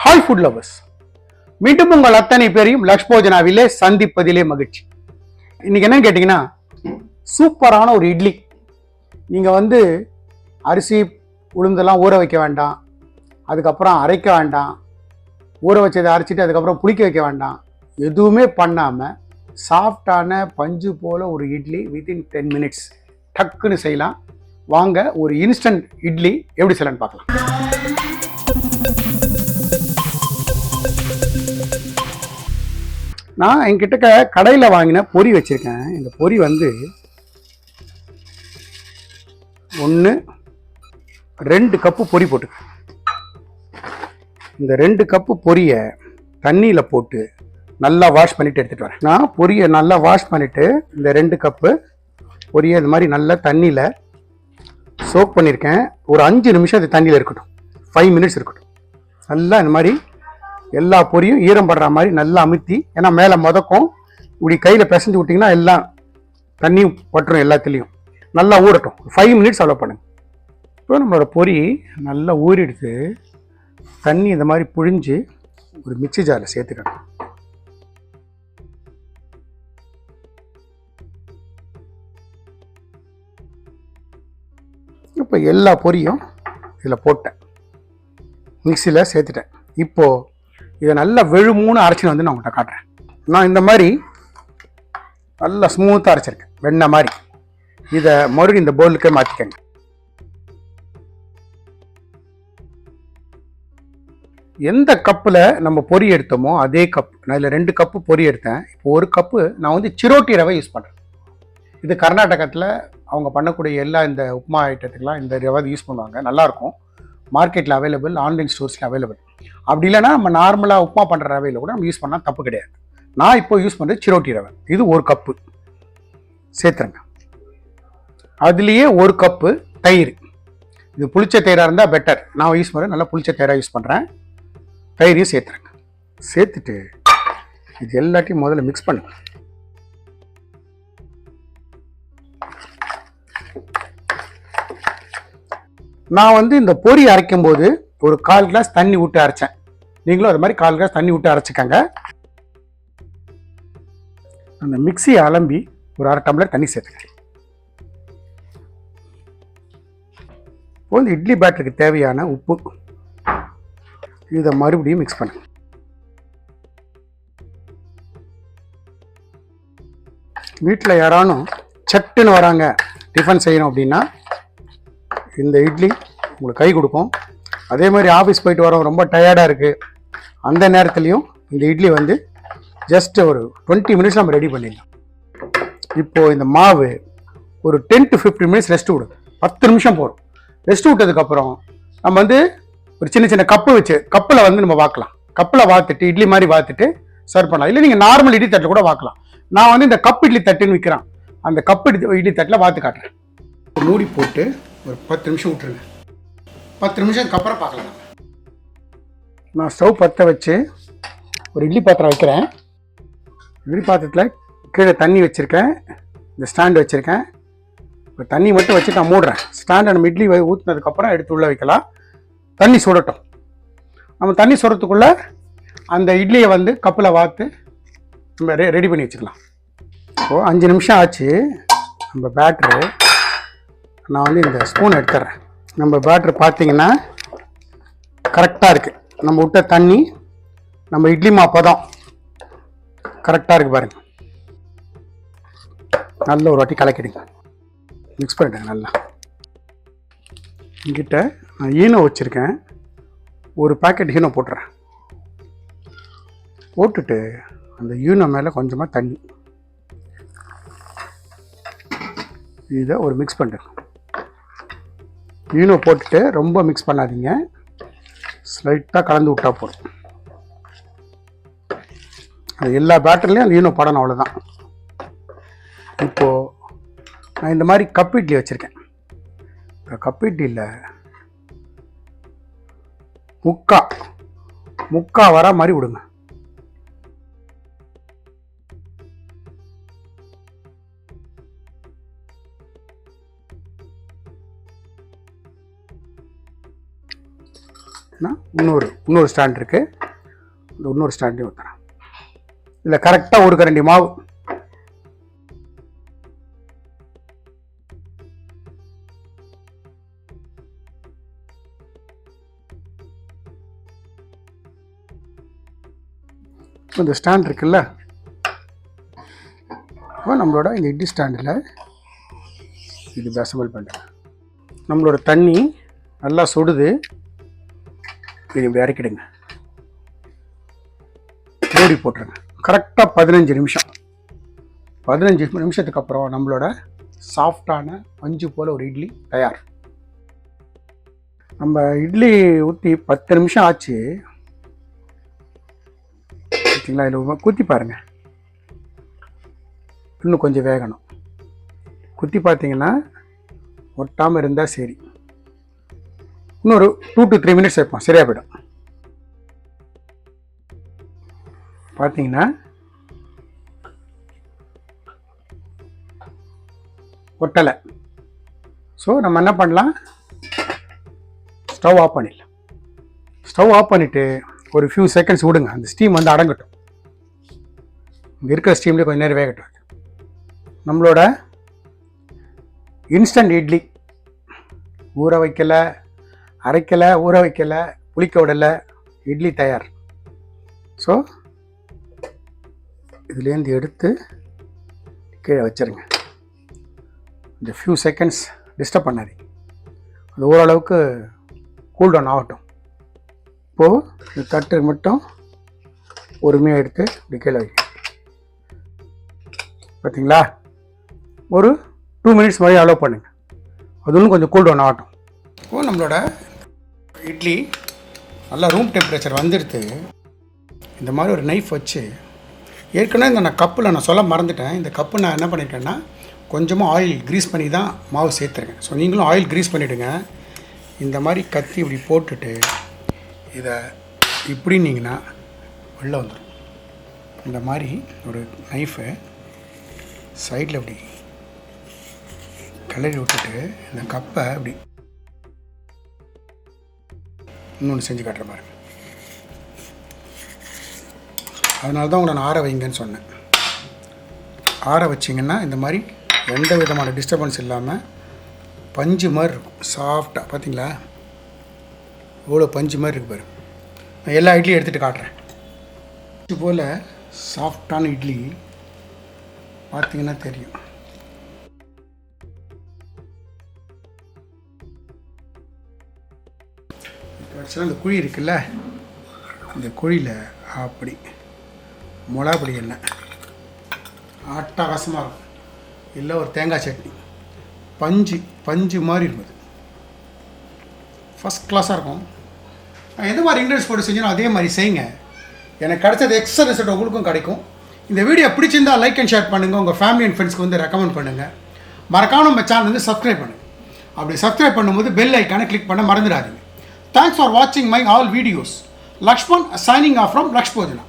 Hi food lovers, மீண்டும் உங்கள் அத்தனை பேரையும் லக்ஷ் போஜனாவிலே சந்திப்பதிலே மகிழ்ச்சி. இன்னைக்கு என்னன்னு கேட்டீங்கன்னா, சூப்பரான ஒரு இட்லி. நீங்க அரிசி உளுந்தெல்லாம் ஊற வைக்க வேண்டாம், அதுக்கப்புறம் அரைக்க வேண்டாம், ஊற வச்சதை அரைச்சிட்டு அதுக்கப்புறம் புளிக்க வைக்க வேண்டாம், எதுவுமே பண்ணாமல் சாஃப்டான பஞ்சு போல ஒரு இட்லி வித்தின் 10 minutes டக்குன்னு செய்யலாம். வாங்க ஒரு இன்ஸ்டன்ட் இட்லி எப்படி செய்யலான்னு பார்க்கலாம். நான் என்கிட்ட கடையில் வாங்கின பொரி வச்சுருக்கேன். இந்த பொரி 2 கப்பு பொரி போட்டுக்கேன். இந்த 2 கப்பு பொரியை தண்ணியில் போட்டு நல்லா வாஷ் பண்ணிவிட்டு எடுத்துகிட்டு வரேன். நான் பொரியை நல்லா வாஷ் பண்ணிவிட்டு இந்த 2 கப்பு பொரியை இந்த மாதிரி நல்லா தண்ணியில் சோக் பண்ணியிருக்கேன். ஒரு 5 நிமிஷம் அது தண்ணியில் இருக்கட்டும், 5 minutes இருக்கட்டும். நல்லா இந்த மாதிரி எல்லா பொரியும் ஈரம் படுற மாதிரி நல்லா அமுத்தி, ஏன்னா மேலே முதக்கும், இப்படி கையில் பிசைஞ்சு விட்டிங்கன்னா எல்லாம் தண்ணி பட்டுரும், எல்லாத்துலேயும் நல்லா ஊறட்டும். 5 minutes அலோவ் பண்ணுங்க. இப்போ நம்மளோட பொரி நல்லா ஊறிடுத்து, தண்ணி இந்த மாதிரி புழிஞ்சு ஒரு மிக்ஸி ஜாரில் சேர்த்துக்கணும். இப்போ எல்லா பொரியும் இதில் போட்டேன், மிக்ஸியில் சேர்த்துட்டேன். இப்போது இதை நல்லா வெழுமூணு அரைச்சின்னு நான் உங்கள்கிட்ட காட்டுறேன். நான் இந்த மாதிரி நல்லா ஸ்மூத்தாக அரைச்சிருக்கேன், வெண்ணெய் மாதிரி. இதை மறுபடியும் இந்த பவுலுக்கே மாற்றிக்கங்க. எந்த கப்பில் நம்ம பொரி எடுத்தோமோ அதே கப், நான் இதில் 2 கப்பு பொரி எடுத்தேன். இப்போ 1 கப்பு நான் சிரோட்டி ரவை யூஸ் பண்ணுறேன். இது கர்நாடகத்தில் அவங்க பண்ணக்கூடிய எல்லா இந்த உப்புமா ஐட்டத்துக்கெலாம் இந்த ரவை யூஸ் பண்ணுவாங்க, நல்லாயிருக்கும். மார்க்கெட்டில் அவைலபிள், ஆன்லைன் ஸ்டோர்ஸில் அவைலபிள். அப்படி இல்லைன்னா நம்ம நார்மலாக உப்புமா பண்ணுற ரவையில் கூட நம்ம யூஸ் பண்ணால் தப்பு கிடையாது. நான் இப்போ யூஸ் பண்ணுறது சிரோட்டி ரவை. இது 1 கப்பு சேர்த்துருங்க. அதுலேயே 1 கப்பு தயிர். இது புளிச்ச தயிராக இருந்தால் பெட்டர். நான் யூஸ் பண்ணுறேன், நல்லா புளிச்ச தயிராக யூஸ் பண்ணுறேன். தயிரையும் சேர்த்துருங்க. சேர்த்துட்டு இது எல்லாத்தையும் முதல்ல மிக்ஸ் பண்ணுங்க. நான் இந்த பொரி அரைக்கும் போது ஒரு 1/4 கிளாஸ் தண்ணி விட்டு அரைச்சேன். நீங்களும் அது மாதிரி 1/4 கிளாஸ் தண்ணி விட்டு அரைச்சிக்கங்க. அந்த மிக்ஸியை அலம்பி ஒரு 1/2 டம்ளர் தண்ணி சேர்த்துக்கேன். இப்போ இந்த இட்லி பேட்டருக்கு தேவையான உப்பு, இதை மறுபடியும் மிக்ஸ் பண்ணுங்க. வீட்டில் யாரானும் சட்டுன்னு வராங்க, டிஃபன் செய்யணும் அப்படின்னா இந்த இட்லி உங்களுக்கு கை கொடுக்கும். அதே மாதிரி ஆஃபீஸ் போயிட்டு வரோம், ரொம்ப டயர்டாக இருக்குது, அந்த நேரத்துலையும் இந்த இட்லி ஜஸ்ட் ஒரு 20 minutes நம்ம ரெடி பண்ணிடலாம். இப்போது இந்த மாவு ஒரு 10 to 15 minutes ரெஸ்ட் விடும். 10 நிமிஷம் போடும். ரெஸ்ட் விட்டதுக்கப்புறம் நம்ம ஒரு சின்ன சின்ன கப்பு வச்சு கப்பில் நம்ம வாக்கலாம். கப்பில் வாத்துட்டு இட்லி மாதிரி வாத்துட்டு சர்வ் பண்ணலாம். இல்லை நீங்கள் நார்மல் இட்லி தட்டில் கூட வாக்கலாம். நான் இந்த கப் இட்லி தட்டுன்னு விற்கிறேன், அந்த கப் இட்லி தட்டில் வாத்து காட்டுறேன். மூடி போட்டு ஒரு 10 நிமிஷம் விட்டுருங்க. 10 நிமிஷத்துக்கு அப்புறம் பார்க்கலாம். நான் ஸ்டவ் பற்ற வச்சு ஒரு இட்லி பாத்திரம் வைக்கிறேன். இட்லி பாத்திரத்தில் கீழே தண்ணி வச்சுருக்கேன், இந்த ஸ்டாண்டு வச்சுருக்கேன். இப்போ தண்ணி மட்டும் வச்சு நான் மூடுறேன். ஸ்டாண்டை நம்ம இட்லி ஊற்றினதுக்கப்புறம் எடுத்து உள்ளே வைக்கலாம். தண்ணி சுடட்டும். நம்ம தண்ணி சுடுறதுக்குள்ளே அந்த இட்லியை கப்பில் வாத்து நம்ம ரெடி பண்ணி வச்சுக்கலாம். இப்போது 5 நிமிஷம் ஆச்சு. நம்ம பேட்ரு நான் இந்த ஸ்பூன் எடுத்துட்றேன். நம்ம பேட்ரு பார்த்தீங்கன்னா கரெக்டாக இருக்குது. நம்ம விட்ட தண்ணி நம்ம இட்லி மாப்பதம் கரெக்டாக இருக்குது பாருங்கள். நல்ல ஒரு வாட்டி கலக்கிடுங்க, மிக்ஸ் பண்ணிவிடுங்க நல்லா. என்கிட்ட நான் ஈனோ வச்சுருக்கேன், ஒரு பேக்கெட் ஈனோ போட்டுறேன். போட்டுட்டு அந்த ஈனோ மேலே கொஞ்சமாக தண்ணி, இதை ஒரு மிக்ஸ் பண்ணுறேன். ஈனோ போட்டுட்டு ரொம்ப மிக்ஸ் பண்ணாதீங்க, ஸ்லைட்டாக கலந்து விட்டா போதும். அது எல்லா பேட்டர்லேயும் அந்த ஈனோ படணும், அவ்வளோதான். இப்போது நான் இந்த மாதிரி கப் இட்லி வச்சுருக்கேன். கப் இட்லியில் முக்கா வர மாதிரி விடுங்க. இன்னொரு ஸ்டாண்ட் இருக்குது. இந்த இன்னொரு ஸ்டாண்டையும் ஊற்றுறேன். இதில் கரெக்டாக ஒரு கரண்டி மாவு. இந்த ஸ்டாண்ட் இருக்குல்ல, இப்போ நம்மளோட இந்த இட்லி ஸ்டாண்டில் இது அசம்பிள் பண்ணுறேன். நம்மளோட தண்ணி நல்லா சுடுது. இது இப்படி இறக்கிடுங்க, மூடி போட்டுருங்க. கரெக்டாக 15 நிமிஷம். 15 நிமிஷத்துக்கு அப்புறம் நம்மளோட சாஃப்டான பஞ்சு போல் ஒரு இட்லி தயார். நம்ம இட்லி ஊற்றி 10 நிமிஷம் ஆச்சு. பார்த்தீங்களா? இதில் குத்தி பாருங்கள், இன்னும் கொஞ்சம் வேகணும். குத்தி பார்த்தீங்கன்னா ஒட்டாமல் இருந்தால் சரி. இன்னொரு 2 to 3 மினிட்ஸ் வைப்போம், சரியாக போய்டும். பார்த்தீங்கன்னா ஒட்டலை. ஸோ நம்ம என்ன பண்ணலாம், ஸ்டவ் ஆஃப் பண்ணிடலாம். ஸ்டவ் ஆஃப் பண்ணிவிட்டு ஒரு ஃபியூ செகண்ட்ஸ் விடுங்க, அந்த ஸ்டீம் வந்து அடங்கட்டும். இங்கே இருக்கிற ஸ்டீம்லேயே கொஞ்சம் நேரம் வேகட்டும். நம்மளோட இன்ஸ்டன்ட் இட்லி ஊற வைக்கலை, அரைக்கலை, ஊற வைக்கலை, புளிக்க விடலை, இட்லி தயார். ஸோ இதுலேருந்து எடுத்து கீழே வச்சுருங்க. இந்த ஃபியூ செகண்ட்ஸ் டிஸ்டர்ப் பண்ணாதீங்க, அது ஓரளவுக்கு கூல் டவுன் ஆகட்டும். இப்போது இந்த தட்டு மட்டும் பொறுமையாக எடுத்து இப்படி கீழே வைங்க. பார்த்தீங்களா? ஒரு 2 மினிட்ஸ் மாதிரி அலோவ் பண்ணுங்கள், அது இன்னும் கொஞ்சம் கூல் டவுன் ஆகட்டும். இப்போது நம்மளோட இட்லி நல்லா ரூம் டெம்பரேச்சர் வந்துடுது. இந்த மாதிரி ஒரு நைஃப் வச்சு, ஏற்கனவே இந்த கப்பில் நான் சொல்ல மறந்துட்டேன், இந்த கப்பு நான் என்ன பண்ணியிருக்கேன்னா கொஞ்சமாக ஆயில் க்ரீஸ் பண்ணி தான் மாவு சேர்த்துருக்கேன். ஸோ நீங்களும் ஆயில் க்ரீஸ் பண்ணிவிடுங்க. இந்த மாதிரி கத்தி இப்படி போட்டுட்டு இதை இப்படின்னீங்கன்னா வெளில வந்துடும். இந்த மாதிரி ஒரு நைஃபை சைடில் இப்படி கிளறி விட்டுட்டு இந்த கப்பை இப்படி இன்னொன்று செஞ்சு காட்டுற பாருங்க. அதனால தான் உங்களை நான் ஆற வைங்கன்னு சொன்னேன். ஆற வச்சிங்கன்னா இந்த மாதிரி எந்த விதமான டிஸ்டர்பன்ஸ் இல்லாமல் பஞ்சு மாதிரி இருக்கும், சாஃப்டாக. பார்த்தீங்களா இவ்வளோ பஞ்சு மாதிரி இருக்கு பாரு. நான் எல்லா இட்லியும் எடுத்துகிட்டு காட்டுறேன். இது போல் சாஃப்டான இட்லி பார்த்தீங்கன்னா தெரியும். இந்த குழி இருக்குல்ல, இந்த குழியில் அப்படி மிளகாப்பொடி எண்ணெய் அட்டகாசமாக இருக்கும். இல்லை ஒரு தேங்காய் சட்னி, பஞ்சு மாதிரி இருக்குது, ஃபஸ்ட் கிளாஸாக இருக்கும். நான் எந்த மாதிரி இன்க்ரீடியன்ஸ் போட்டு செஞ்சோம் அதே மாதிரி செய்யுங்க. எனக்கு கிடைச்சது எக்ஸ்ட்ரா ரிசல்ட் உங்களுக்கும் கிடைக்கும். இந்த வீடியோ பிடிச்சிருந்தால் லைக் அண்ட் ஷேர் பண்ணுங்கள். உங்கள் ஃபேமிலி அண்ட் ஃப்ரெண்ட்ஸ்க்கு வந்து ரெக்கமெண்ட் பண்ணுங்கள். மறக்காம நம்ம சேனல் வந்து சப்ஸ்கிரைப் பண்ணுங்கள். அப்படி சப்ஸ்கிரைப் பண்ணும்போது பெல் ஐக்கானை கிளிக் பண்ண மறந்துடாதீங்க. தேங்க்ஸ் ஃபார் வாட்சிங் my all videos. Lakshman signing off from Lakshpojana.